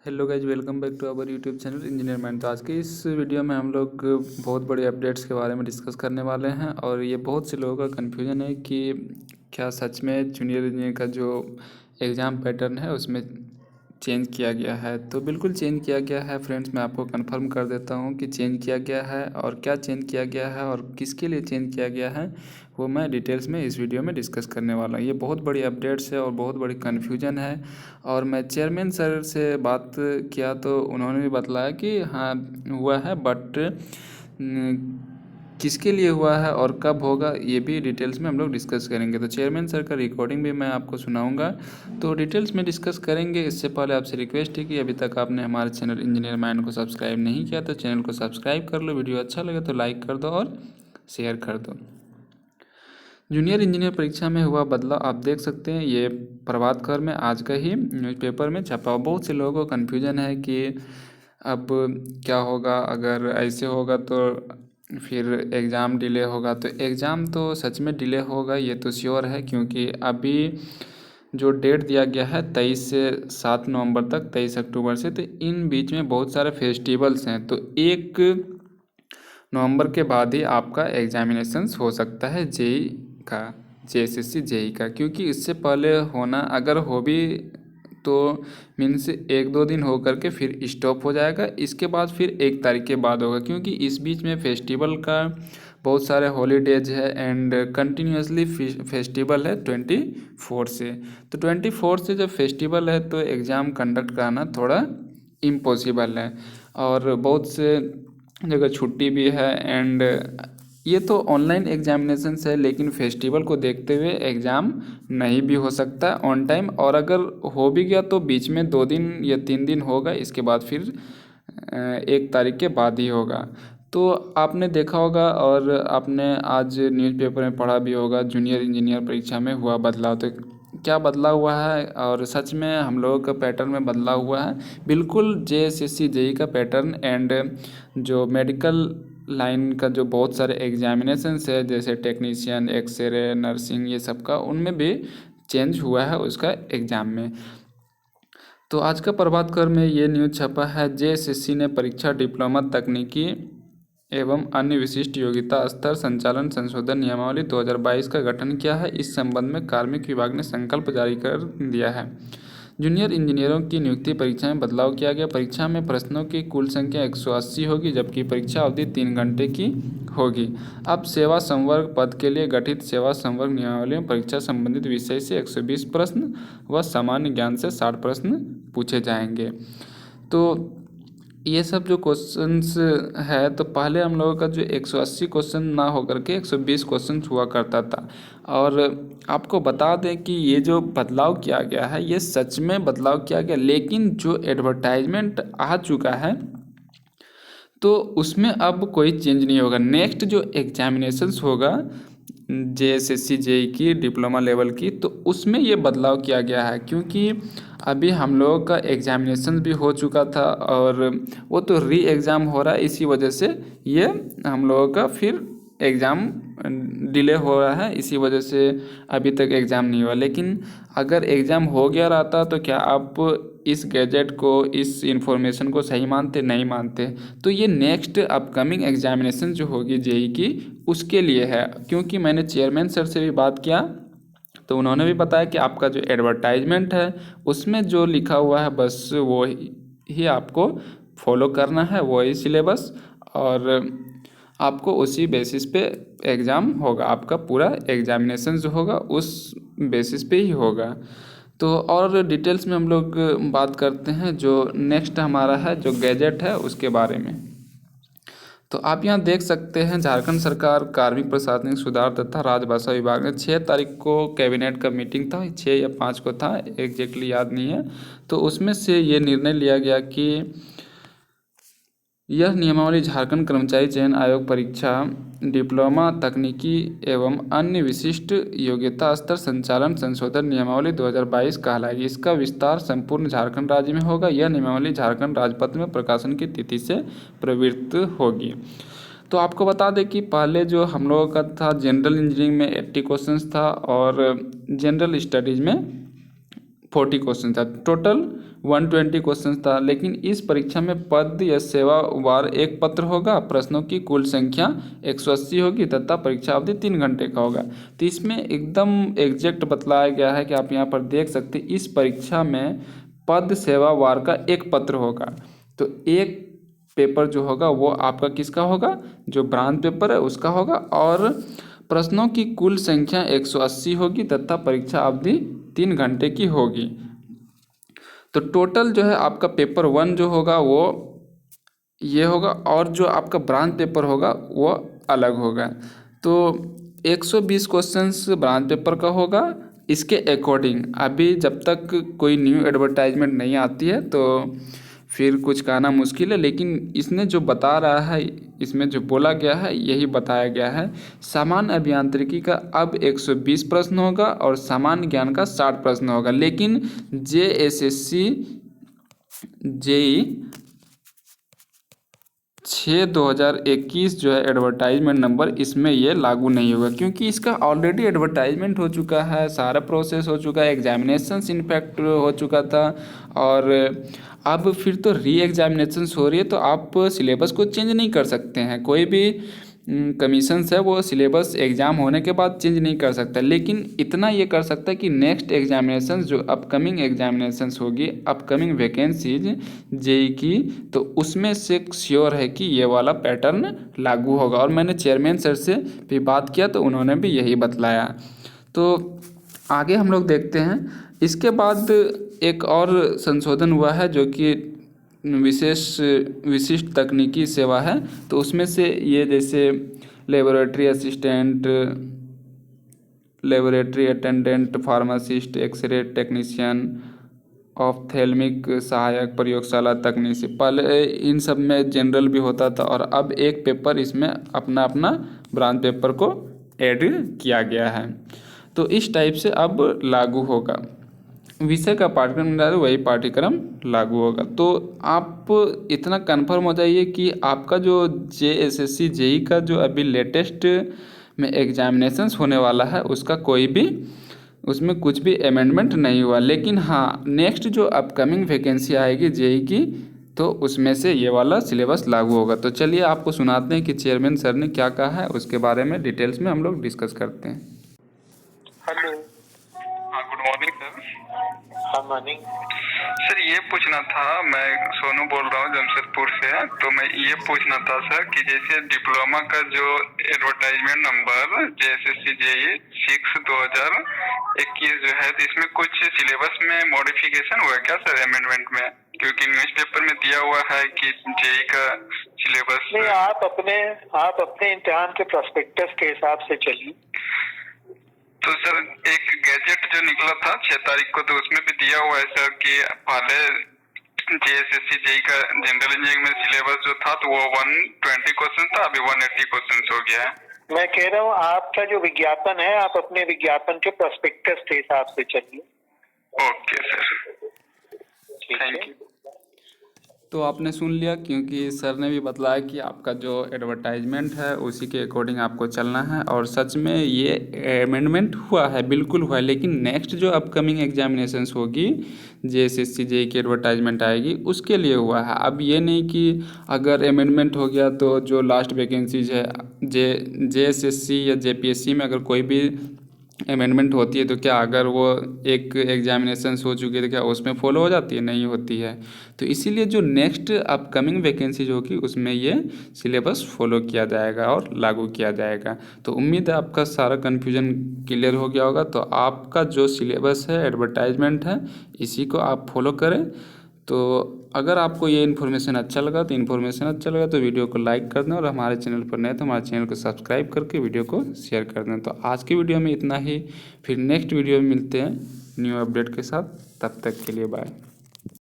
Hello guys, welcome back to our YouTube channel engineer mind. तो आज के इस वीडियो में हम लोग बहुत बड़े अपडेट्स के बारे में डिस्कस करने वाले हैं। और ये बहुत से लोगों का कन्फ्यूजन है कि क्या सच में जूनियर इंजीनियर का जो एग्ज़ाम पैटर्न है उसमें चेंज किया गया है। तो बिल्कुल चेंज किया गया है फ्रेंड्स। मैं आपको कंफर्म कर देता हूँ कि चेंज किया गया है, और क्या चेंज किया गया है और किसके लिए चेंज किया गया है वो मैं डिटेल्स में इस वीडियो में डिस्कस करने वाला हूँ। ये बहुत बड़ी अपडेट्स है और बहुत बड़ी कन्फ्यूजन है। और मैं चेयरमैन सर से बात किया तो उन्होंने भी बतलाया कि हाँ हुआ है, बट किसके लिए हुआ है और कब होगा ये भी डिटेल्स में हम लोग डिस्कस करेंगे। तो चेयरमैन सर का रिकॉर्डिंग भी मैं आपको सुनाऊंगा, तो डिटेल्स में डिस्कस करेंगे। इससे पहले आपसे रिक्वेस्ट है कि अभी तक आपने हमारे चैनल इंजीनियर माइंड को सब्सक्राइब नहीं किया तो चैनल को सब्सक्राइब कर लो। वीडियो अच्छा लगे तो लाइक कर दो और शेयर कर दो। जूनियर इंजीनियर परीक्षा में हुआ बदलाव आप देख सकते हैं। ये प्रभात खबर में आज का ही न्यूज़पेपर में छपा। बहुत से लोगों को कन्फ्यूजन है कि अब क्या होगा, अगर ऐसे होगा तो फिर एग्ज़ाम डिले होगा। तो एग्ज़ाम तो सच में डिले होगा, ये तो श्योर है, क्योंकि अभी जो डेट दिया गया है 23 से 7 नवंबर तक, 23 अक्टूबर से, तो इन बीच में बहुत सारे फेस्टिवल्स हैं। तो 1 नवंबर के बाद ही आपका एग्जामिनेशंस हो सकता है जेई का, जेएसएससी जेई का, क्योंकि इससे पहले होना अगर हो भी तो मीन्स 1-2 दिन हो करके फिर स्टॉप हो जाएगा। इसके बाद फिर 1 तारीख के बाद होगा, क्योंकि इस बीच में फेस्टिवल का बहुत सारे हॉलीडेज है एंड कंटिन्यूसली फेस्टिवल है 24 से। तो 24 से जब फेस्टिवल है तो एग्ज़ाम कंडक्ट कराना थोड़ा इम्पॉसिबल है। और बहुत से जगह छुट्टी भी है एंड ये तो ऑनलाइन एग्जामिनेशन है, लेकिन फेस्टिवल को देखते हुए एग्ज़ाम नहीं भी हो सकता ऑन टाइम। और अगर हो भी गया तो बीच में 2 दिन या 3 दिन होगा, इसके बाद फिर 1 तारीख के बाद ही होगा। तो आपने देखा होगा और आपने आज न्यूज़पेपर में पढ़ा भी होगा, जूनियर इंजीनियर परीक्षा में हुआ बदलाव। तो क्या बदलाव हुआ है और सच में हम लोगों का पैटर्न में बदलाव हुआ है? बिल्कुल जेएसएससी जेई का पैटर्न एंड जो मेडिकल लाइन का जो बहुत सारे एग्जामिनेशंस है, जैसे टेक्नीशियन, एक्सरे, नर्सिंग, ये सब का, उनमें भी चेंज हुआ है उसका एग्ज़ाम में। तो आज का प्रभात खबर में ये न्यूज़ छपा है, जेएसएससी ने परीक्षा डिप्लोमा तकनीकी एवं अन्य विशिष्ट योग्यता स्तर संचालन संशोधन नियमावली 2022 का गठन किया है। इस संबंध में कार्मिक विभाग ने संकल्प जारी कर दिया है। जूनियर इंजीनियरों की नियुक्ति परीक्षा में बदलाव किया गया। परीक्षा में प्रश्नों की कुल संख्या 180 होगी, जबकि परीक्षा अवधि 3 घंटे की होगी। अब सेवा संवर्ग पद के लिए गठित सेवा संवर्ग नियमावली में परीक्षा संबंधित विषय से 120 प्रश्न व सामान्य ज्ञान से 60 प्रश्न पूछे जाएंगे। तो ये सब जो क्वेश्चंस है, तो पहले हम लोगों का जो 180 क्वेश्चन ना होकर के 120 क्वेश्चन हुआ करता था। और आपको बता दें कि ये जो बदलाव किया गया है ये सच में बदलाव किया गया, लेकिन जो एडवर्टाइजमेंट आ चुका है तो उसमें अब कोई चेंज नहीं होगा। नेक्स्ट जो एग्जामिनेशंस होगा जेएसएससी जेई की डिप्लोमा लेवल की, तो उसमें ये बदलाव किया गया है, क्योंकि अभी हम लोगों का एग्जामिनेशन भी हो चुका था और वो तो री एग्ज़ाम हो रहा है। इसी वजह से ये हम लोगों का फिर एग्ज़ाम डिले हो रहा है, इसी वजह से अभी तक एग्ज़ाम नहीं हुआ। लेकिन अगर एग्ज़ाम हो गया रहता तो क्या आप इस गैजेट को, इस इंफॉर्मेशन को सही मानते? नहीं मानते। तो ये नेक्स्ट अपकमिंग एग्जामिनेशन जो होगी जेई की उसके लिए है। क्योंकि मैंने चेयरमैन सर से भी बात किया तो उन्होंने भी बताया कि आपका जो एडवर्टाइजमेंट है उसमें जो लिखा हुआ है बस वो ही आपको फॉलो करना है, वही सिलेबस, और आपको उसी बेसिस पे एग्ज़ाम होगा। आपका पूरा एग्जामिनेशन जो होगा उस बेसिस पे ही होगा। तो और डिटेल्स में हम लोग बात करते हैं जो नेक्स्ट हमारा है, जो गैजेट है उसके बारे में। तो आप यहाँ देख सकते हैं, झारखंड सरकार कार्मिक प्रशासनिक सुधार तथा राजभाषा विभाग ने 6 तारीख को कैबिनेट का मीटिंग था, 6 या 5 को था, एग्जैक्टली याद नहीं है। तो उसमें से ये निर्णय लिया गया कि यह नियमावली झारखंड कर्मचारी चयन आयोग परीक्षा डिप्लोमा तकनीकी एवं अन्य विशिष्ट योग्यता स्तर संचालन संशोधन नियमावली 2022 कहलाएगी। इसका विस्तार संपूर्ण झारखंड राज्य में होगा। यह नियमावली झारखंड राजपत्र में प्रकाशन की तिथि से प्रवृत्त होगी। तो आपको बता दें कि पहले जो हम लोगों का था जनरल इंजीनियरिंग में 80 क्वेश्चन था और जनरल स्टडीज़ में 40 क्वेश्चन था, टोटल 120 क्वेश्चन था। लेकिन इस परीक्षा में पद या सेवा वार एक पत्र होगा, प्रश्नों की कुल संख्या 180 होगी तथा परीक्षा अवधि 3 घंटे का होगा। तो इसमें एकदम एग्जैक्ट बतलाया गया है कि आप यहाँ पर देख सकते हैं, इस परीक्षा में पद सेवा वार का एक पत्र होगा। तो एक पेपर जो होगा वो आपका किसका होगा, जो ब्रांच पेपर है उसका होगा, और प्रश्नों की कुल संख्या 180 होगी तथा परीक्षा अवधि 3 घंटे की होगी। तो टोटल जो है आपका पेपर 1 जो होगा वो ये होगा, और जो आपका ब्रांच पेपर होगा वो अलग होगा। तो 120 क्वेश्चंस ब्रांच पेपर का होगा। इसके अकॉर्डिंग अभी जब तक कोई न्यू एडवर्टाइजमेंट नहीं आती है तो फिर कुछ कहना मुश्किल है, लेकिन इसने जो बता रहा है, इसमें जो बोला गया है यही बताया गया है। सामान्य अभियांत्रिकी का अब 120 प्रश्न होगा और सामान्य ज्ञान का 60 प्रश्न होगा। लेकिन JSSC JEE 6/2021 जो है एडवर्टाइजमेंट नंबर, इसमें ये लागू नहीं होगा, क्योंकि इसका ऑलरेडी एडवर्टाइजमेंट हो चुका है, सारा प्रोसेस हो चुका है, एग्जामिनेशंस इनफैक्ट हो चुका था, और अब फिर तो री एग्जामिनेशंस हो रही है। तो आप सिलेबस को चेंज नहीं कर सकते हैं, कोई भी कमीशंस है वो सिलेबस एग्ज़ाम होने के बाद चेंज नहीं कर सकता। लेकिन इतना ये कर सकता है कि नेक्स्ट एग्जामिनेशंस जो अपकमिंग एग्जामिनेशंस होगी, अपकमिंग वैकेंसीज JEE की, तो उसमें से श्योर है कि ये वाला पैटर्न लागू होगा। और मैंने चेयरमैन सर से भी बात किया तो उन्होंने भी यही बतलाया। तो आगे हम लोग देखते हैं। इसके बाद एक और संशोधन हुआ है जो कि विशिष्ट तकनीकी सेवा है। तो उसमें से ये जैसे laboratory assistant, laboratory attendant, pharmacist, x-ray technician, ophthalmic सहायक, प्रयोगशाला तकनीशी, पहले इन सब में जनरल भी होता था और अब एक पेपर इसमें अपना अपना ब्रांच पेपर को ऐड किया गया है। तो इस टाइप से अब लागू होगा, विषय का पाठ्यक्रम डाले वही पाठ्यक्रम लागू होगा। तो आप इतना कन्फर्म हो जाइए कि आपका जो JSSC JEE का जो अभी लेटेस्ट में एग्जामिनेशंस होने वाला है उसका कोई भी उसमें कुछ भी अमेंडमेंट नहीं हुआ। लेकिन हाँ, नेक्स्ट जो अपकमिंग वैकेंसी आएगी JEE की, तो उसमें से ये वाला सिलेबस लागू होगा। तो चलिए आपको सुनाते हैं कि चेयरमैन सर ने क्या कहा है, उसके बारे में डिटेल्स में हम लोग डिस्कस करते हैं। हेलो। हाँ, गुड मॉर्निंग सर। हाँ, मॉर्निंग सर, ये पूछना था, मैं सोनू बोल रहा हूँ जमशेदपुर से। तो मैं ये पूछना था सर कि जैसे डिप्लोमा का जो एडवर्टाइजमेंट नंबर JSSC JEE 6/2021 जो है, तो इसमें कुछ सिलेबस में मॉडिफिकेशन हुआ क्या सर अमेंडमेंट में? क्योंकि न्यूज़पेपर में दिया हुआ है कि JEE का सिलेबस नहीं, आप अपने इम्तिहान के प्रोस्पेक्टस के हिसाब से चलिए। तो सर एक गैजेट जो निकला था 6 तारीख को, तो उसमें भी दिया हुआ है सर कि पहले JSSC JEE का जनरल इंजीनियरिंग में सिलेबस जो था तो वो 120 क्वेश्चन था, अभी 180 क्वेश्चन हो गया है। मैं कह रहा हूँ आपका जो विज्ञापन है, आप अपने विज्ञापन के प्रोस्पेक्टस के हिसाब से चलिए। Okay sir, thank you. तो आपने सुन लिया, क्योंकि सर ने भी बतलाया कि आपका जो एडवर्टाइजमेंट है उसी के अकॉर्डिंग आपको चलना है। और सच में ये अमेंडमेंट हुआ है, बिल्कुल हुआ है। लेकिन नेक्स्ट जो अपकमिंग एग्जामिनेशंस होगी, JSSC JEE की एडवर्टाइजमेंट आएगी, उसके लिए हुआ है। अब ये नहीं कि अगर अमेंडमेंट हो गया तो जो लास्ट वैकेंसीज है JSSC या JPSC में अगर कोई भी अमेंडमेंट होती है तो क्या अगर वो एक एग्जामिनेशन हो चुकी है तो क्या उसमें फॉलो हो जाती है? नहीं होती है। तो इसीलिए जो नेक्स्ट अपकमिंग वैकेंसीज होगी उसमें ये सिलेबस फॉलो किया जाएगा और लागू किया जाएगा। तो उम्मीद है आपका सारा कन्फ्यूजन क्लियर हो गया होगा। तो आपका जो सिलेबस है, एडवर्टाइजमेंट है, इसी को आप फॉलो करें। तो अगर आपको ये इन्फॉर्मेशन अच्छा लगा तो वीडियो को लाइक कर दें, और हमारे चैनल पर नए तो हमारे चैनल को सब्सक्राइब करके वीडियो को शेयर कर दें। तो आज की वीडियो में इतना ही, फिर नेक्स्ट वीडियो में मिलते हैं न्यू अपडेट के साथ। तब तक के लिए बाय।